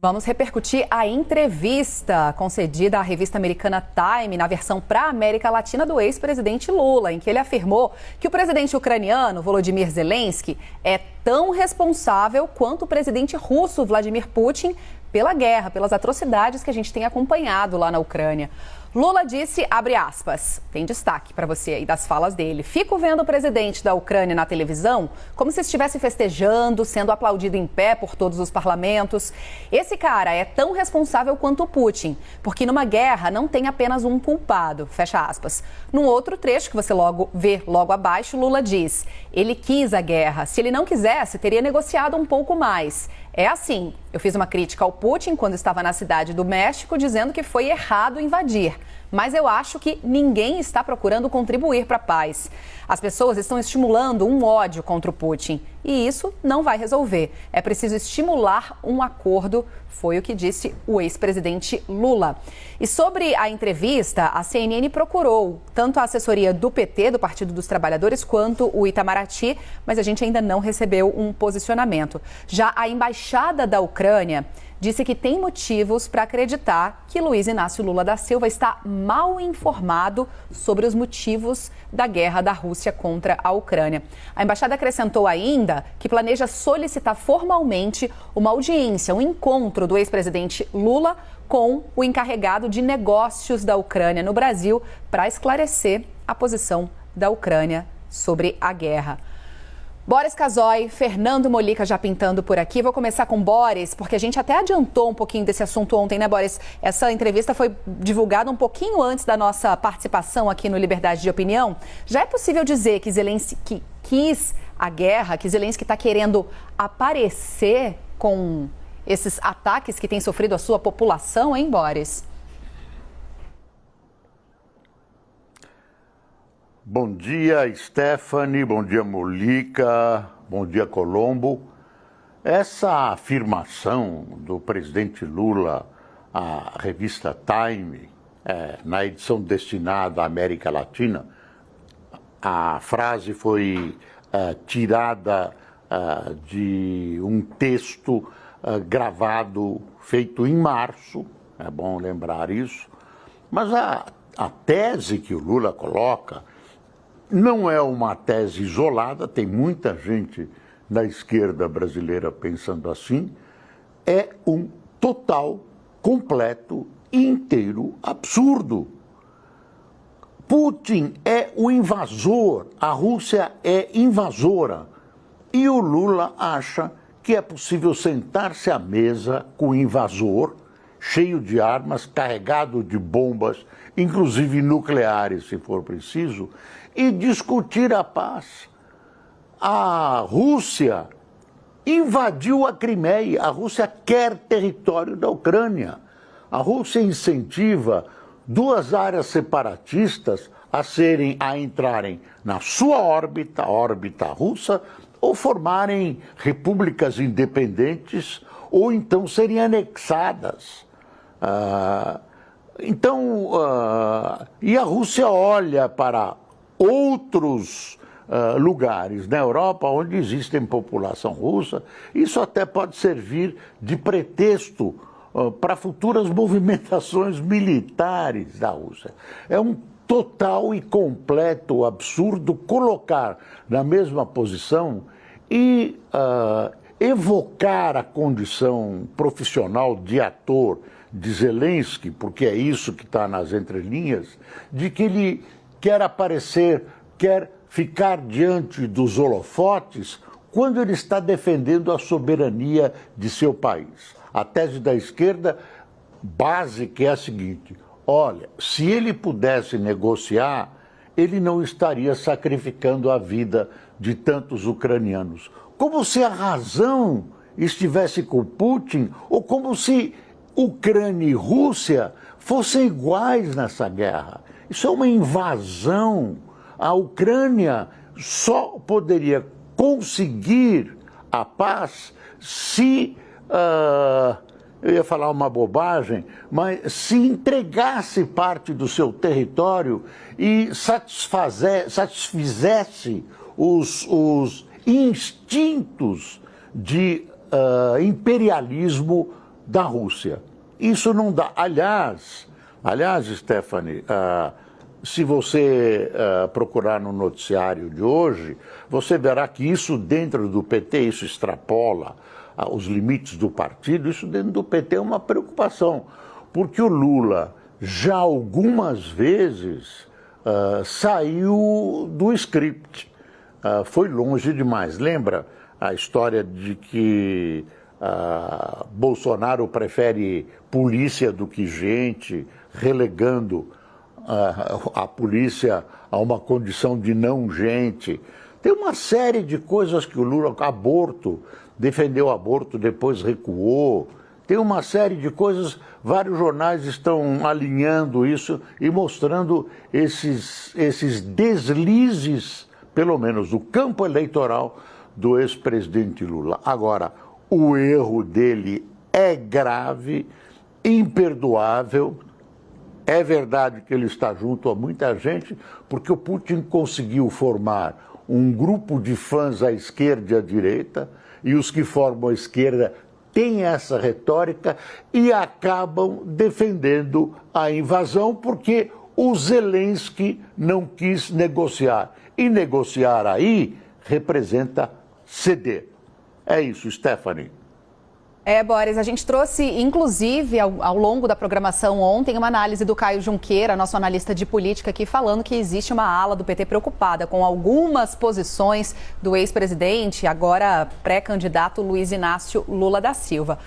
Vamos repercutir a entrevista concedida à revista americana Time na versão para a América Latina do ex-presidente Lula, em que ele afirmou que o presidente ucraniano, Volodymyr Zelensky, é tão responsável quanto o presidente russo, Vladimir Putin, pela guerra, pelas atrocidades que a gente tem acompanhado lá na Ucrânia. Lula disse, abre aspas, tem destaque para você aí das falas dele: fico vendo o presidente da Ucrânia na televisão como se estivesse festejando, sendo aplaudido em pé por todos os parlamentos. Esse cara é tão responsável quanto o Putin, porque numa guerra não tem apenas um culpado, fecha aspas. Num outro trecho que você vê logo abaixo, Lula diz, ele quis a guerra, se ele não quisesse, teria negociado um pouco mais. É assim, eu fiz uma crítica ao Putin quando estava na cidade do México, dizendo que foi errado invadir. Mas eu acho que ninguém está procurando contribuir para a paz. As pessoas estão estimulando um ódio contra o Putin. E isso não vai resolver. É preciso estimular um acordo, foi o que disse o ex-presidente Lula. E sobre a entrevista, a CNN procurou tanto a assessoria do PT, do Partido dos Trabalhadores, quanto o Itamaraty, mas a gente ainda não recebeu um posicionamento. Já a embaixada da Ucrânia disse que tem motivos para acreditar que Luiz Inácio Lula da Silva está mal informado sobre os motivos da guerra da Rússia contra a Ucrânia. A embaixada acrescentou ainda que planeja solicitar formalmente uma audiência, um encontro do ex-presidente Lula com o encarregado de negócios da Ucrânia no Brasil para esclarecer a posição da Ucrânia sobre a guerra. Boris Casoy, Fernando Molica já pintando por aqui. Vou começar com Boris, porque a gente até adiantou um pouquinho desse assunto ontem, né, Boris? Essa entrevista foi divulgada um pouquinho antes da nossa participação aqui no Liberdade de Opinião. Já é possível dizer que Zelensky quis a guerra, que Zelensky está querendo aparecer com esses ataques que tem sofrido a sua população, hein, Boris? Bom dia, Stephanie, bom dia, Molica, bom dia, Colombo. Essa afirmação do presidente Lula à revista Time, na edição destinada à América Latina, a frase foi tirada de um texto gravado, feito em março, é bom lembrar isso, mas a tese que o Lula coloca não é uma tese isolada, tem muita gente na esquerda brasileira pensando assim, é um total, completo e inteiro absurdo. Putin é o invasor, a Rússia é invasora e o Lula acha que é possível sentar-se à mesa com o invasor, cheio de armas, carregado de bombas, inclusive nucleares, se for preciso, e discutir a paz. A Rússia invadiu a Crimeia, a Rússia quer território da Ucrânia. A Rússia incentiva duas áreas separatistas a entrarem na sua órbita, a órbita russa, ou formarem repúblicas independentes, ou então serem anexadas. E a Rússia olha para outros lugares na Europa onde existe população russa. Isso até pode servir de pretexto para futuras movimentações militares da Rússia. É um total e completo absurdo colocar na mesma posição e evocar a condição profissional de ator de Zelensky, porque é isso que está nas entrelinhas, de que ele quer aparecer, quer ficar diante dos holofotes quando ele está defendendo a soberania de seu país. A tese da esquerda básica é a seguinte: olha, se ele pudesse negociar, ele não estaria sacrificando a vida de tantos ucranianos. Como se a razão estivesse com Putin, ou como se Ucrânia e Rússia fossem iguais nessa guerra. Isso é uma invasão. A Ucrânia só poderia conseguir a paz se, eu ia falar uma bobagem, mas se entregasse parte do seu território e satisfizesse os instintos de imperialismo da Rússia. Isso não dá. Aliás, Stephanie, se você procurar no noticiário de hoje, você verá que isso dentro do PT, isso extrapola os limites do partido, isso dentro do PT é uma preocupação, porque o Lula já algumas vezes saiu do script, foi longe demais. Lembra a história de que Bolsonaro prefere polícia do que gente, relegando a polícia a uma condição de não gente? Tem uma série de coisas que o Lula, aborto, defendeu o aborto, depois recuou. Tem uma série de coisas, vários jornais estão alinhando isso e mostrando esses deslizes, pelo menos no campo eleitoral, do ex-presidente Lula. Agora, o erro dele é grave, imperdoável. É verdade que ele está junto a muita gente, porque o Putin conseguiu formar um grupo de fãs à esquerda e à direita, e os que formam a esquerda têm essa retórica e acabam defendendo a invasão, porque o Zelensky não quis negociar. E negociar aí representa ceder. É isso, Stephanie. Boris, a gente trouxe, inclusive, ao longo da programação ontem, uma análise do Caio Junqueira, nosso analista de política, aqui falando que existe uma ala do PT preocupada com algumas posições do ex-presidente, agora pré-candidato Luiz Inácio Lula da Silva.